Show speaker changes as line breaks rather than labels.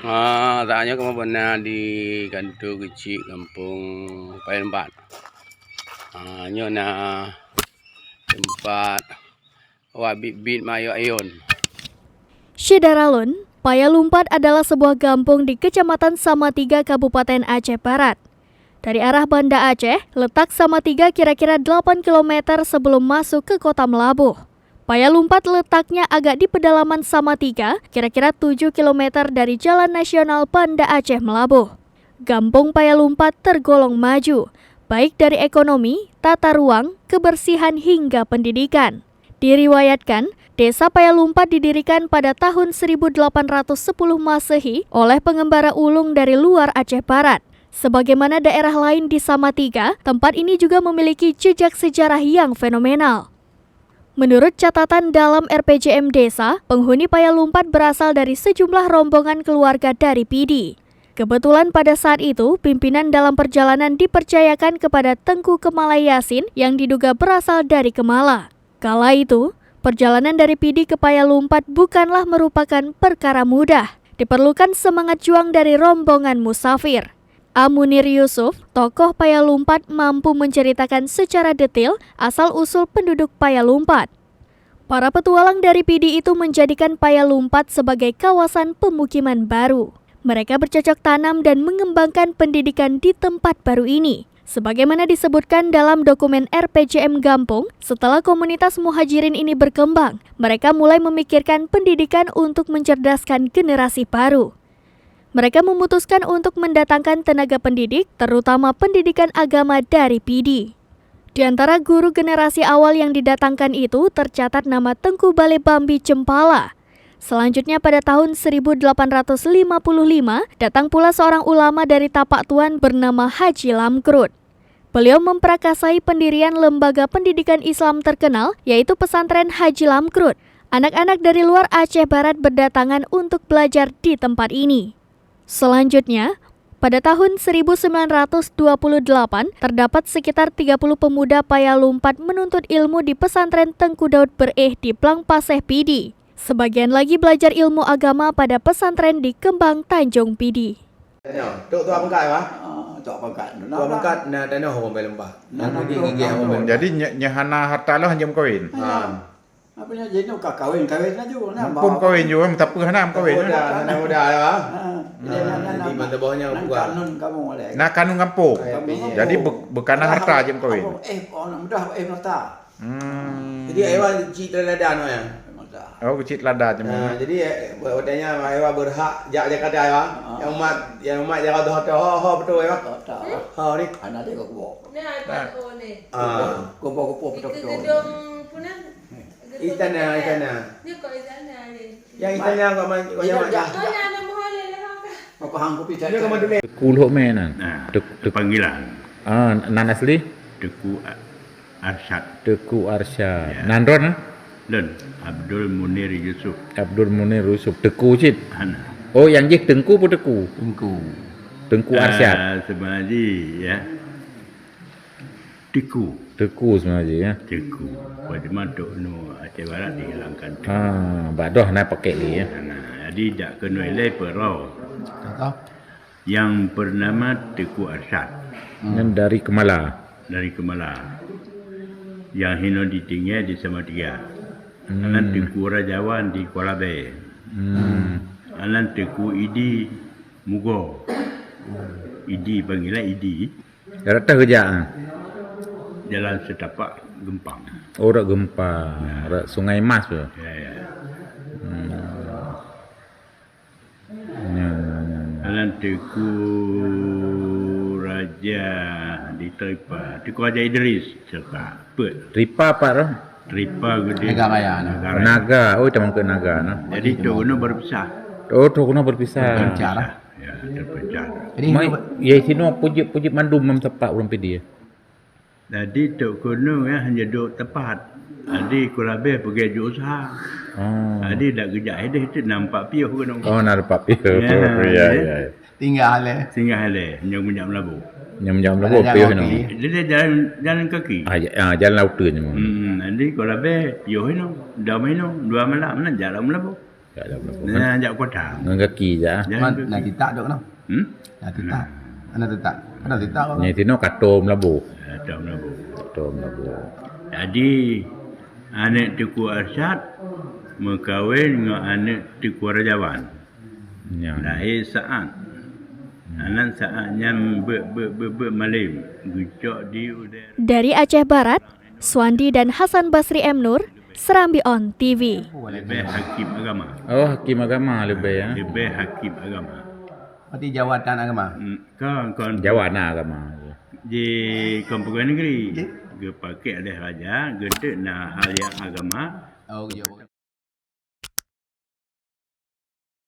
Tanya kamu pernah di kantor kecil kampung Payan 4. Nyo na tempat awak bit mayo ayon.
Syedaralun, Payalumpat adalah sebuah kampung di Kecamatan Samatiga, Kabupaten Aceh Barat. Dari arah Banda Aceh, letak Samatiga kira-kira 8 km sebelum masuk ke Kota Melabuh. Payalumpat letaknya agak di pedalaman Samatiga, kira-kira 7 km dari Jalan Nasional Banda Aceh Melabuh. Kampung Payalumpat tergolong maju, baik dari ekonomi, tata ruang, kebersihan hingga pendidikan. Diriwayatkan, Desa Payalumpat didirikan pada tahun 1810 Masehi oleh pengembara ulung dari luar Aceh Barat. Sebagaimana daerah lain di Samatiga, tempat ini juga memiliki jejak sejarah yang fenomenal. Menurut catatan dalam RPJM Desa, penghuni Payalumpat berasal dari sejumlah rombongan keluarga dari Pidi. Kebetulan pada saat itu, pimpinan dalam perjalanan dipercayakan kepada Tengku Kemala Yasin yang diduga berasal dari Kemala. Kala itu, perjalanan dari Pidi ke Payalumpat bukanlah merupakan perkara mudah. Diperlukan semangat juang dari rombongan musafir. Munir Yusuf, tokoh Payalumpat, mampu menceritakan secara detail asal-usul penduduk Payalumpat. Para petualang dari Pidi itu menjadikan Payalumpat sebagai kawasan pemukiman baru. Mereka bercocok tanam dan mengembangkan pendidikan di tempat baru ini. Sebagaimana disebutkan dalam dokumen RPJM Gampung, setelah komunitas muhajirin ini berkembang, mereka mulai memikirkan pendidikan untuk mencerdaskan generasi baru. Mereka memutuskan untuk mendatangkan tenaga pendidik, terutama pendidikan agama dari Pidi. Di antara guru generasi awal yang didatangkan itu tercatat nama Tengku Bale Bambi Cempala. Selanjutnya pada tahun 1855 datang pula seorang ulama dari Tapak Tuan bernama Haji Lamkrut. Beliau memprakasai pendirian lembaga pendidikan Islam terkenal yaitu pesantren Haji Lamkrut. Anak-anak dari luar Aceh Barat berdatangan untuk belajar di tempat ini. Selanjutnya, pada tahun 1928 terdapat sekitar 30 pemuda Payalumpat menuntut ilmu di pesantren Tengku Daud Bereh di Plang Paseh Pidi. Sebagian lagi belajar ilmu agama pada pesantren di Kembang Tanjung Pidi.
Tok tua pengkat apa?
Tak pakat.
Tua pengkat na tanah orang Payan 4.
Nah,
Gigi orang Payan 4.
Jadi nyahana harta lah jam kawin.
Apa ni jadi nak kahwin aja nah.
Pun kawin juga, tak apa nak kawin.
Tanah muda ya.
Di
mata bawahnya bukan.
Kanun kamu boleh.
Nak kanun kampung. Jadi berkana harta jam kawin.
Orang mudah nota.
Jadi ayah cita ladan ya.
Oh kecil lada jam.
Jadi wadanya ayah berhak jak kata ayah. Yang umat jaga doa betul ya. Ha ni.
Anak dia kau.
Ni ada oh ni.
Kau betul.
Gedung punah.
Istana.
Ni kau istana ni.
Yang istana kau yang
Oh, nak mohon lah.
Apa hang kopi
Dia kau dulu.
Teku lho menan.
Panggilan
nan asli
Teku Arsyad
Teku Arsya.
Ya.
Nandron
dan Abdul Munir Yusuf
Abdul Munir Yusuf. Teku cit.
Hana
Oh yang je Tengku pun Teku. Tengku Arsyad.
sebenarnya ya
Teku sebenarnya ya.
Teku pada mantuk no Aceh Barat dihilangkan
Badoh nak pakai ni ya.
Jadi tak kena elai perau yang bernama Teku Arsyad
Yang dari Kemala.
dari Kemala yang hino ditinggal di Samatiga. Anan Teku Rajawan di Kuala Bay. Anan Teku Idi Mugo. Idi panggilan Idi.
Rata kerja.
Jalan setapak Gempang.
Orang gempa. Rak Sungai Mas tu.
Ya. Anan Teku Raja di Tripa. Teku Raja Idris serta Pet.
Ripa apa tu?
Tripa gede.
Negara Raya.
Naga. Oh teman ke Naga no.
Jadi tu kena berpisah.
Oh tu kena berpisah.
Ya, terpecah.
Mai ye sino puji mandum mam tepat urang pidi.
Jadi tu kena ya hanya duduk tepat. Jadi kulabe pergi jual usaha. Jadi dak kerja ada itu nampak piuh kena.
Oh nampak piuh. Ya.
Tinggal
Singgah hale hanya minyak melabu.
Nyam labo piuh no.
Dia jalan kaki.
Jalan laut tu ni.
Jadi kulabe piuh no, dah main no, 2 malam nak jalan melabu.
Tak ada berapa.
Nah, ajak kota.
Dengan kaki je.
Man nak titak dok no. Nak titak. Ana titak. Ana titak kau.
Ni tino katom labu.
Tak nak.
Katom labu.
Jadi anak Tuku Arsyad berkahwin dengan anak Tuku Rajawan.
Ya.
Lahir saat. Anak saatnya malam. Gucok di udara.
Dari Aceh Barat, Suandi dan Hasan Basri M. Nur, Serambi On TV.
Lebih hakim agama.
Oh, hakim agama lebih ya.
Lebih hakim agama.
Parti jawatan agama.
Kan
Jawana agama.
di kampung negeri. Dia pakai ada raja, gede nak hal yang agama.
Oh, ya.